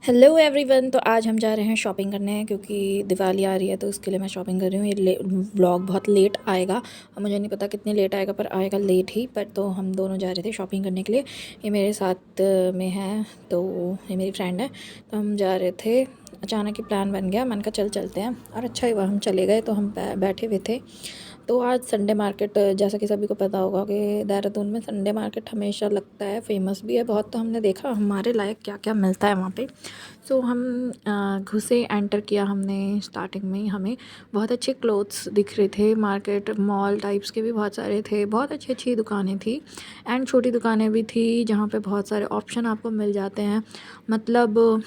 Hello everyone. तो आज हम जा रहे हैं शॉपिंग करने क्योंकि दिवाली आ रही है, तो उसके लिए मैं शॉपिंग कर रही हूँ। ये व्लॉग बहुत लेट आएगा और मुझे नहीं पता कितने लेट आएगा, पर आएगा लेट ही। पर तो हम दोनों जा रहे थे शॉपिंग करने के लिए। ये मेरे साथ में है, तो ये मेरी फ्रेंड है। तो हम जा रहे थे, अचानक ही प्लान बन गया, मन का चलते हैं। और अच्छा हुआ हम चले गए। तो हम बैठे हुए थे। तो आज संडे मार्केट, जैसा कि सभी को पता होगा कि देहरादून में संडे मार्केट हमेशा लगता है, फेमस भी है बहुत। तो हमने देखा हमारे लायक क्या क्या मिलता है वहाँ पे। सो हम घुसे, एंटर किया हमने। स्टार्टिंग में ही हमें बहुत अच्छे क्लोथ्स दिख रहे थे। मार्केट मॉल टाइप्स के भी बहुत सारे थे, बहुत अच्छी अच्छी दुकानें थी एंड छोटी दुकानें भी थी, जहाँ पे बहुत सारे ऑप्शन आपको मिल जाते हैं। मतलब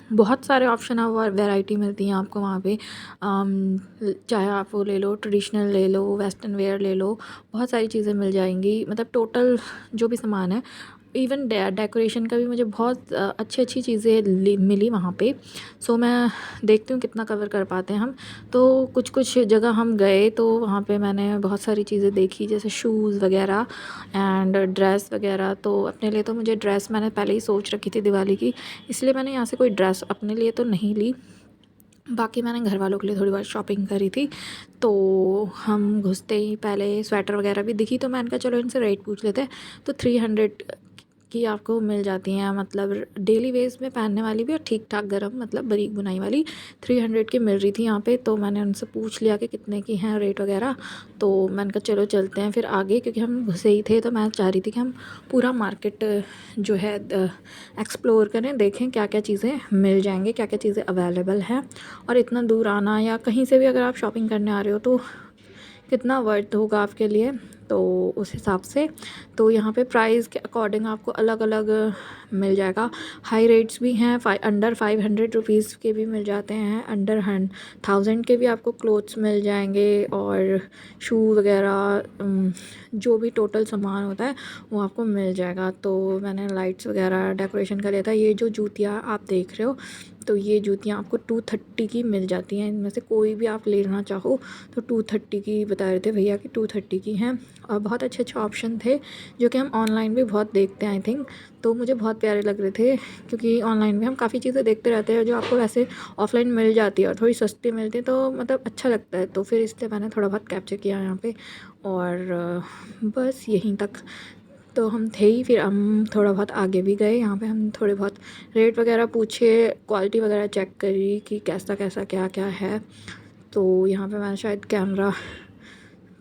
बहुत सारे ऑप्शन और वैरायटी मिलती हैं आपको वहाँ पे। चाहे आप वो ले लो, ट्रेडिशनल ले लो, वेस्टर्न वेयर ले लो, बहुत सारी चीज़ें मिल जाएंगी। मतलब टोटल जो भी सामान है, इवन डेकोरेशन का भी मुझे बहुत अच्छी अच्छी चीज़ें मिली वहाँ पे। सो मैं देखती हूँ कितना कवर कर पाते हैं हम। तो कुछ कुछ जगह हम गए, तो वहाँ पे मैंने बहुत सारी चीज़ें देखी, जैसे शूज़ वगैरह एंड ड्रेस वगैरह। तो अपने लिए तो मुझे ड्रेस मैंने पहले ही सोच रखी थी दिवाली की, इसलिए मैंने यहाँ से कोई ड्रेस अपने लिए तो नहीं ली। बाकी मैंने घर वालों के लिए थोड़ी बहुत शॉपिंग करी थी। तो हम घुसते ही पहले स्वेटर वगैरह भी दिखी, तो मैंने कहा चलो इनसे रेट पूछ लेते हैं। तो 300 की आपको मिल जाती हैं, मतलब डेली वेज में पहनने वाली भी और ठीक ठाक गरम, मतलब बारीक बुनाई वाली 300 की मिल रही थी यहाँ पे। तो मैंने उनसे पूछ लिया कि कितने की हैं रेट वगैरह। तो मैंने कहा चलो चलते हैं फिर आगे, क्योंकि हम घुसे ही थे। तो मैं चाह रही थी कि हम पूरा मार्केट जो है एक्सप्लोर करें, देखें क्या क्या चीज़ें मिल जाएंगे, क्या क्या चीज़ें अवेलेबल हैं। और इतना दूर आना, या कहीं से भी अगर आप शॉपिंग करने आ रहे हो, तो कितना वर्थ होगा आपके लिए, तो उस हिसाब से। तो यहाँ पे प्राइस के अकॉर्डिंग आपको अलग अलग मिल जाएगा। हाई रेट्स भी हैं, अंडर 500 रुपीज़ के भी मिल जाते हैं, अंडर 1000 के भी आपको क्लोथ्स मिल जाएंगे। और शू वगैरह जो भी टोटल सामान होता है वो आपको मिल जाएगा। तो मैंने लाइट्स वगैरह डेकोरेशन का लिया था। ये जो जूतियाँ आप देख रहे हो, तो ये जूतियाँ आपको 230 की मिल जाती हैं। इनमें से कोई भी आप लेना चाहो तो 230 की बता रहे थे भैया कि 230 की हैं। और बहुत अच्छे अच्छे ऑप्शन थे, जो कि हम ऑनलाइन भी बहुत देखते हैं आई थिंक। तो मुझे बहुत प्यारे लग रहे थे, क्योंकि ऑनलाइन में हम काफ़ी चीज़ें देखते रहते हैं जो आपको वैसे ऑफलाइन मिल जाती है और थोड़ी सस्ती मिलती है, तो मतलब अच्छा लगता है। तो फिर इसलिए मैंने थोड़ा बहुत कैप्चर किया यहाँ पे। और बस यहीं तक तो हम थे ही। फिर हम थोड़ा बहुत आगे भी गए, यहाँ पे हम थोड़े बहुत रेट वगैरह पूछे, क्वालिटी वगैरह चेक करी कि कैसा कैसा क्या क्या है। तो यहाँ पे मैं शायद कैमरा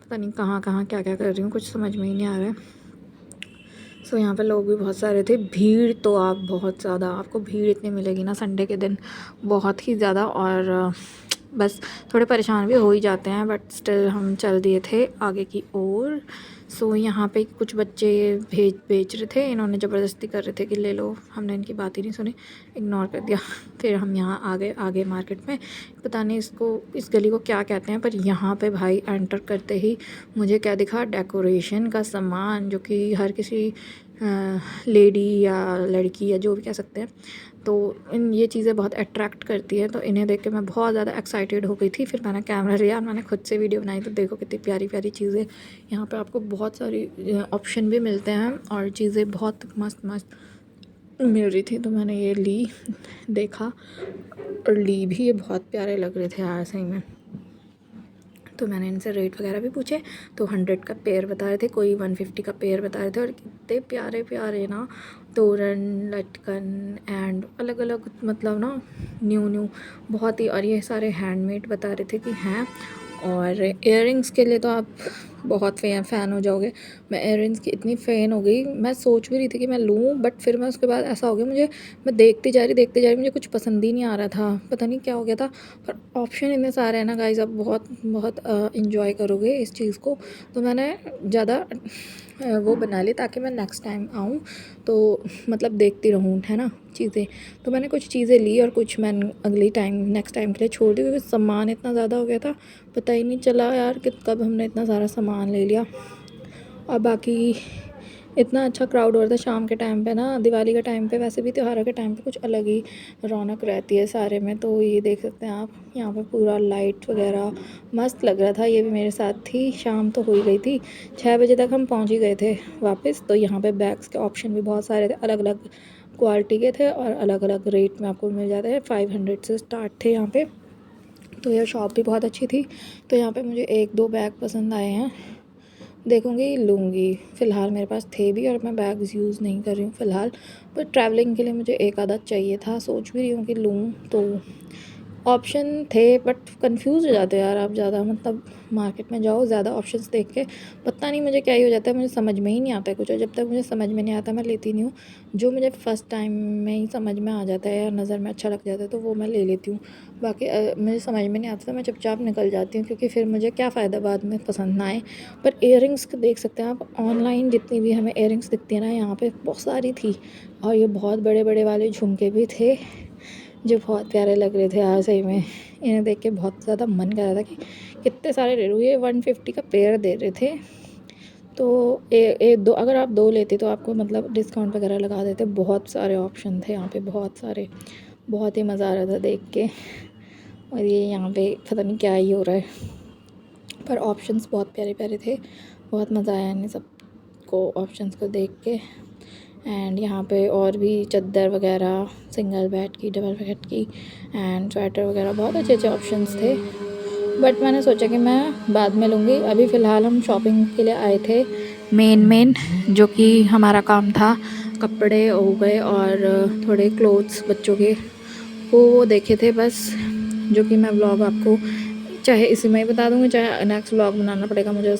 पता नहीं कहाँ कहाँ क्या क्या कर रही हूँ, कुछ समझ में ही नहीं आ रहा है। सो यहाँ पे लोग भी बहुत सारे थे। भीड़ तो आप बहुत ज़्यादा, आपको भीड़ इतनी मिलेगी ना संडे के दिन, बहुत ही ज़्यादा। और बस थोड़े परेशान भी हो ही जाते हैं, बट स्टिल हम चल दिए थे आगे की ओर। सो यहाँ पे कुछ बच्चे बेच रहे थे, इन्होंने ज़बरदस्ती कर रहे थे कि ले लो। हमने इनकी बात ही नहीं सुनी, इग्नोर कर दिया। फिर हम यहाँ आगे मार्केट में, पता नहीं इसको, इस गली को क्या कहते हैं, पर यहाँ पे भाई एंटर करते ही मुझे क्या दिखा, डेकोरेशन का सामान, जो कि हर किसी लेडी या लड़की या जो भी कह सकते हैं, तो इन ये चीज़ें बहुत अट्रैक्ट करती हैं। तो इन्हें देख के मैं बहुत ज़्यादा एक्साइटेड हो गई थी। फिर मैंने कैमरा लिया और मैंने खुद से वीडियो बनाई। तो देखो कितनी प्यारी प्यारी चीज़ें, यहाँ पे आपको बहुत सारी ऑप्शन भी मिलते हैं और चीज़ें बहुत मस्त मस्त मिल रही थी। तो मैंने ये ली, देखा और ली भी। ये बहुत प्यारे लग रहे थे यार सही में। तो मैंने इनसे रेट वगैरह भी पूछे, तो 100 का पेयर बता रहे थे, कोई 150 का पेयर बता रहे थे। और कितने प्यारे प्यारे ना तोरण, लटकन एंड अलग अलग, मतलब ना न्यू बहुत ही। और ये सारे हैंडमेड बता रहे थे कि हैं। और इयररिंग्स के लिए तो आप बहुत फ़ैन हो जाओगे। मैं इयररिंग्स की इतनी फ़ैन हो गई, मैं सोच भी रही थी कि मैं लूँ, बट फिर मैं उसके बाद ऐसा हो गया, मैं देखती जा रही, मुझे कुछ पसंद ही नहीं आ रहा था, पता नहीं क्या हो गया था। पर ऑप्शन इतने सारे हैं ना गाइस, आप बहुत बहुत इन्जॉय करोगे इस चीज़ को। तो मैंने ज़्यादा वो बना ली ताकि मैं नेक्स्ट टाइम आऊँ तो मतलब देखती रहूँ, है ना चीज़ें। तो मैंने कुछ चीज़ें ली और कुछ मैंने अगली टाइम नेक्स्ट टाइम के लिए छोड़ दी, क्योंकि सामान इतना ज़्यादा हो गया था, पता ही नहीं चला यार कि कब हमने इतना सारा सामान ले लिया। और बाकी इतना अच्छा क्राउड हो रहा था शाम के टाइम पे ना, दिवाली के टाइम पे, वैसे भी त्योहारों के टाइम पे कुछ अलग ही रौनक रहती है सारे में। तो ये देख सकते हैं आप, यहाँ पे पूरा लाइट वगैरह मस्त लग रहा था। ये भी मेरे साथ थी, शाम तो हो ही गई थी, 6 बजे तक हम पहुँच ही गए थे वापस। तो यहाँ पे बैग्स के ऑप्शन भी बहुत सारे थे, अलग अलग क्वालिटी के थे और अलग अलग रेट में आपको मिल जाते हैं। 500 से स्टार्ट थे यहाँ पे। तो यह शॉप भी बहुत अच्छी थी। तो यहाँ पे मुझे 1-2 बैग पसंद आए हैं, देखूँगी लूँगी। फ़िलहाल मेरे पास थे भी और मैं बैग्स यूज़ नहीं कर रही हूँ फ़िलहाल, पर ट्रैवलिंग के लिए मुझे एक आधा चाहिए था। सोच भी रही हूँ कि लूँ। तो ऑप्शन थे बट कंफ्यूज हो जाते हो यार आप ज़्यादा, मतलब मार्केट में जाओ ज़्यादा ऑप्शंस देख के, पता नहीं मुझे क्या ही हो जाता है, मुझे समझ में ही नहीं आता है कुछ। और जब तक मुझे समझ में नहीं आता मैं लेती नहीं हूँ। जो मुझे फ़र्स्ट टाइम में ही समझ में आ जाता है या नज़र में अच्छा लग जाता है तो वो मैं ले लेती हूँ। बाकी मुझे समझ में नहीं आता तो मैं चुपचाप निकल जाती हूँ, क्योंकि फिर मुझे क्या फ़ायदा बाद में पसंद ना आए। पर इयररिंग्स देख सकते हैं आप, ऑनलाइन जितनी भी हमें इयररिंग्स दिखती है ना, यहाँ पे बहुत सारी थी। और ये बहुत बड़े बड़े वाले झुमके भी थे जो बहुत प्यारे लग रहे थे यार। सही में इन्हें देख के बहुत ज़्यादा मन कर रहा था कि कितने सारे ले लूँ। ये 150 का पेयर दे रहे थे। तो दो, अगर आप 2 लेते तो आपको मतलब डिस्काउंट वगैरह लगा देते। बहुत सारे ऑप्शन थे यहाँ पे, बहुत सारे, बहुत ही मज़ा आ रहा था देख के। और ये यहाँ पे पता नहीं क्या ही हो रहा है, पर ऑप्शंस बहुत प्यारे प्यारे थे। बहुत मज़ा आया इन्हें सबको ऑप्शंस को देख के। एंड यहाँ पे और भी चद्दर वगैरह, सिंगल बेड की, डबल बेड की एंड स्वेटर वगैरह, बहुत अच्छे अच्छे ऑप्शंस थे। बट मैंने सोचा कि मैं बाद में लूँगी। अभी फ़िलहाल हम शॉपिंग के लिए आए थे मेन जो कि हमारा काम था, कपड़े हो गए और थोड़े क्लोथ्स बच्चों के, वो देखे थे बस। जो कि मैं व्लॉग आपको चाहे इसी में ही बता दूँगी, चाहे नेक्स्ट व्लॉग बनाना पड़ेगा मुझे